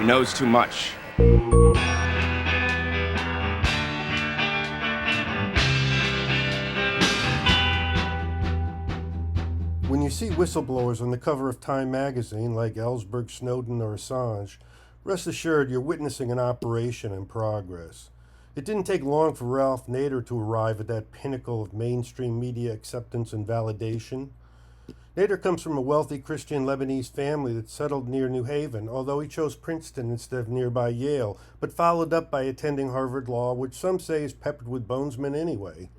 knows too much. When you see whistleblowers on the cover of Time magazine like Ellsberg, Snowden, or Assange, rest assured you're witnessing an operation in progress. It didn't take long for Ralph Nader to arrive at that pinnacle of mainstream media acceptance and validation. Nader comes from a wealthy Christian Lebanese family that settled near New Haven, although he chose Princeton instead of nearby Yale, but followed up by attending Harvard Law, which some say is peppered with bonesmen anyway.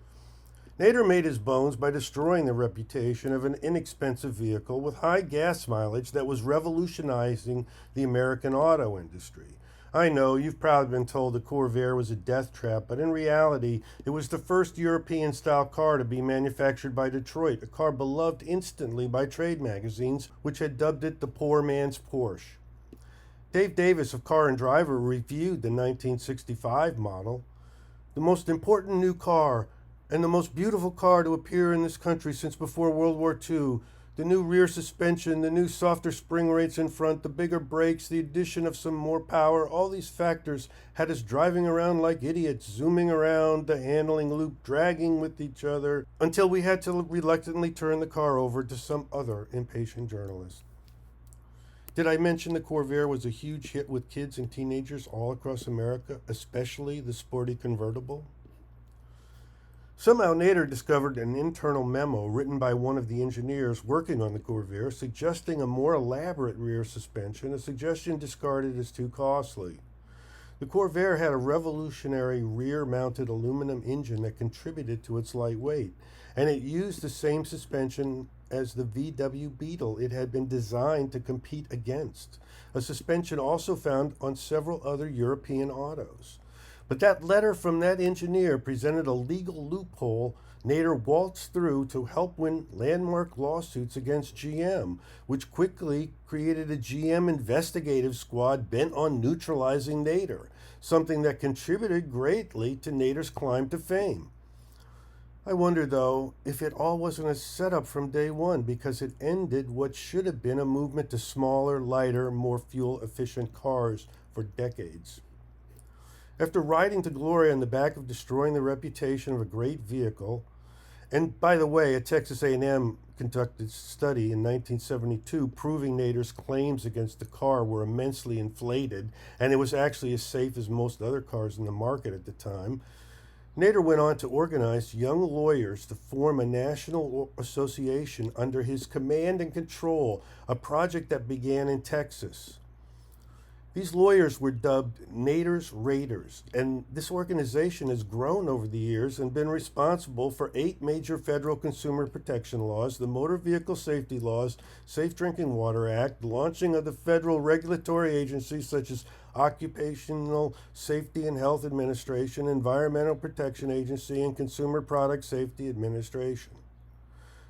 Nader made his bones by destroying the reputation of an inexpensive vehicle with high gas mileage that was revolutionizing the American auto industry. I know you've probably been told the Corvair was a death trap, but in reality, it was the first European-style car to be manufactured by Detroit, a car beloved instantly by trade magazines, which had dubbed it the poor man's Porsche. Dave Davis of Car and Driver reviewed the 1965 model, the most important new car, and the most beautiful car to appear in this country since before World War II. The new rear suspension, the new softer spring rates in front, the bigger brakes, the addition of some more power, all these factors had us driving around like idiots, zooming around the handling loop, dragging with each other, until we had to reluctantly turn the car over to some other impatient journalist. Did I mention the Corvair was a huge hit with kids and teenagers all across America, especially the sporty convertible? Somehow Nader discovered an internal memo written by one of the engineers working on the Corvair suggesting a more elaborate rear suspension, a suggestion discarded as too costly. The Corvair had a revolutionary rear-mounted aluminum engine that contributed to its light weight, and it used the same suspension as the VW Beetle it had been designed to compete against, a suspension also found on several other European autos. But that letter from that engineer presented a legal loophole Nader waltzed through to help win landmark lawsuits against GM, which quickly created a GM investigative squad bent on neutralizing Nader, something that contributed greatly to Nader's climb to fame. I wonder, though, if it all wasn't a setup from day one, because it ended what should have been a movement to smaller, lighter, more fuel-efficient cars for decades. After riding to glory on the back of destroying the reputation of a great vehicle, and by the way, a Texas A&M conducted study in 1972 proving Nader's claims against the car were immensely inflated, and it was actually as safe as most other cars in the market at the time, Nader went on to organize young lawyers to form a national association under his command and control, a project that began in Texas. These lawyers were dubbed Nader's Raiders, and this organization has grown over the years and been responsible for 8 major federal consumer protection laws, the Motor Vehicle Safety Laws, Safe Drinking Water Act, the launching of the federal regulatory agencies such as Occupational Safety and Health Administration, Environmental Protection Agency, and Consumer Product Safety Administration.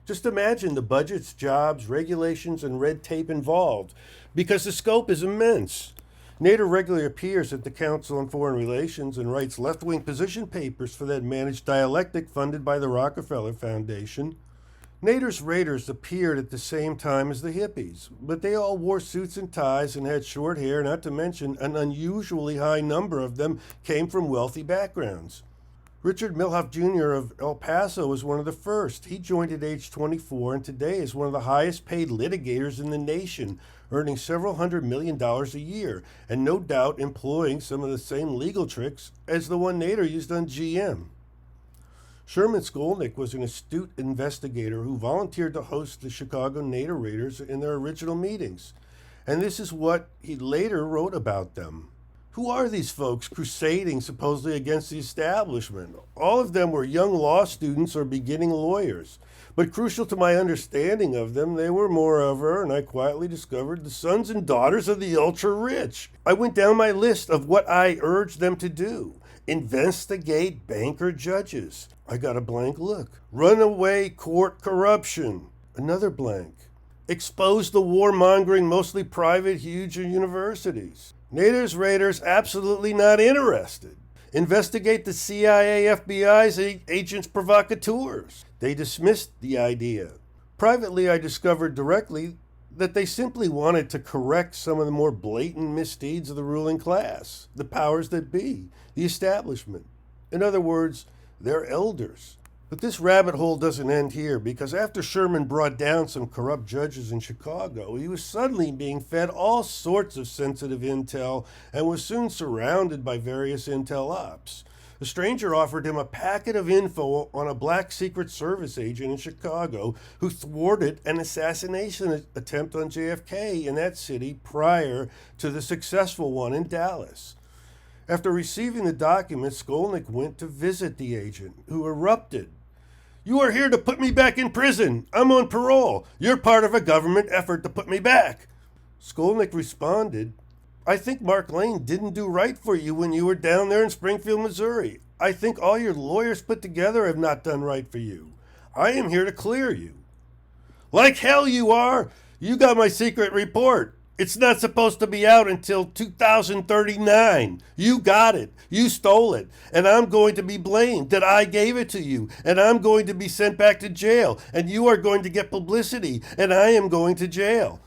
Just imagine the budgets, jobs, regulations, and red tape involved, because the scope is immense. Nader regularly appears at the Council on Foreign Relations and writes left-wing position papers for that managed dialectic funded by the Rockefeller Foundation. Nader's Raiders appeared at the same time as the hippies, but they all wore suits and ties and had short hair, not to mention an unusually high number of them came from wealthy backgrounds. Richard Milhoff Jr. of El Paso was one of the first. He joined at age 24 and today is one of the highest paid litigators in the nation, earning several $100 million a year, and no doubt employing some of the same legal tricks as the one Nader used on GM. Sherman Skolnick was an astute investigator who volunteered to host the Chicago Nader Raiders in their original meetings, and this is what he later wrote about them. Who are these folks crusading supposedly against the establishment? All of them were young law students or beginning lawyers. But crucial to my understanding of them, they were moreover, and I quietly discovered, the sons and daughters of the ultra-rich. I went down my list of what I urged them to do. Investigate banker judges. I got a blank look. Runaway court corruption. Another blank. Expose the warmongering, mostly private, huge universities. Nader's Raiders absolutely not interested. Investigate the CIA, FBI's agents provocateurs. They dismissed the idea. Privately, I discovered directly that they simply wanted to correct some of the more blatant misdeeds of the ruling class, the powers that be, the establishment. In other words, their elders. But this rabbit hole doesn't end here, because after Sherman brought down some corrupt judges in Chicago, he was suddenly being fed all sorts of sensitive intel and was soon surrounded by various intel ops. A stranger offered him a packet of info on a black Secret Service agent in Chicago who thwarted an assassination attempt on JFK in that city prior to the successful one in Dallas. After receiving the documents, Skolnick went to visit the agent, who erupted. "You are here to put me back in prison. I'm on parole. You're part of a government effort to put me back." Skolnick responded, "I think Mark Lane didn't do right for you when you were down there in Springfield, Missouri. I think all your lawyers put together have not done right for you. I am here to clear you." "Like hell you are. You got my secret report. It's not supposed to be out until 2039. You got it. You stole it. And I'm going to be blamed that I gave it to you. And I'm going to be sent back to jail. And you are going to get publicity. And I am going to jail."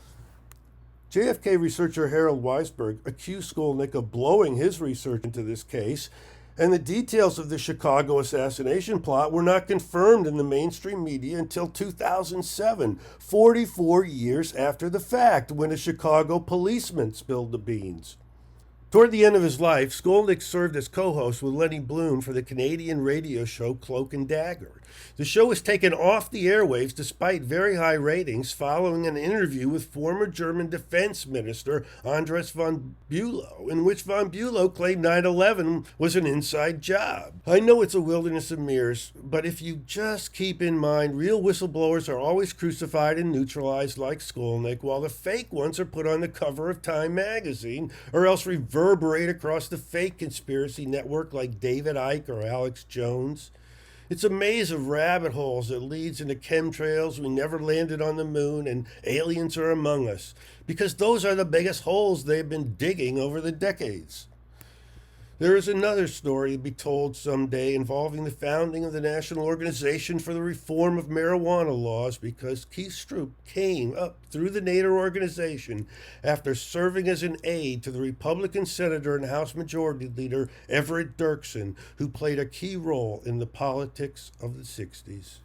JFK researcher Harold Weisberg accused Skolnick of blowing his research into this case, and the details of the Chicago assassination plot were not confirmed in the mainstream media until 2007, 44 years after the fact, when a Chicago policeman spilled the beans. Toward the end of his life, Skolnick served as co-host with Lenny Bloom for the Canadian radio show Cloak and Dagger. The show was taken off the airwaves despite very high ratings following an interview with former German defense minister Andres von Bülow, in which von Bülow claimed 9/11 was an inside job. I know it's a wilderness of mirrors, but if you just keep in mind real whistleblowers are always crucified and neutralized like Skolnick, while the fake ones are put on the cover of Time magazine, or else reverberate across the fake conspiracy network like David Icke or Alex Jones. It's a maze of rabbit holes that leads into chemtrails, we never landed on the moon, and aliens are among us, because those are the biggest holes they've been digging over the decades. There is another story to be told someday involving the founding of the National Organization for the Reform of Marijuana Laws, because Keith Stroup came up through the Nader organization after serving as an aide to the Republican Senator and House Majority Leader Everett Dirksen, who played a key role in the politics of the 60s.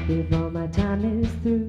Before my time is through.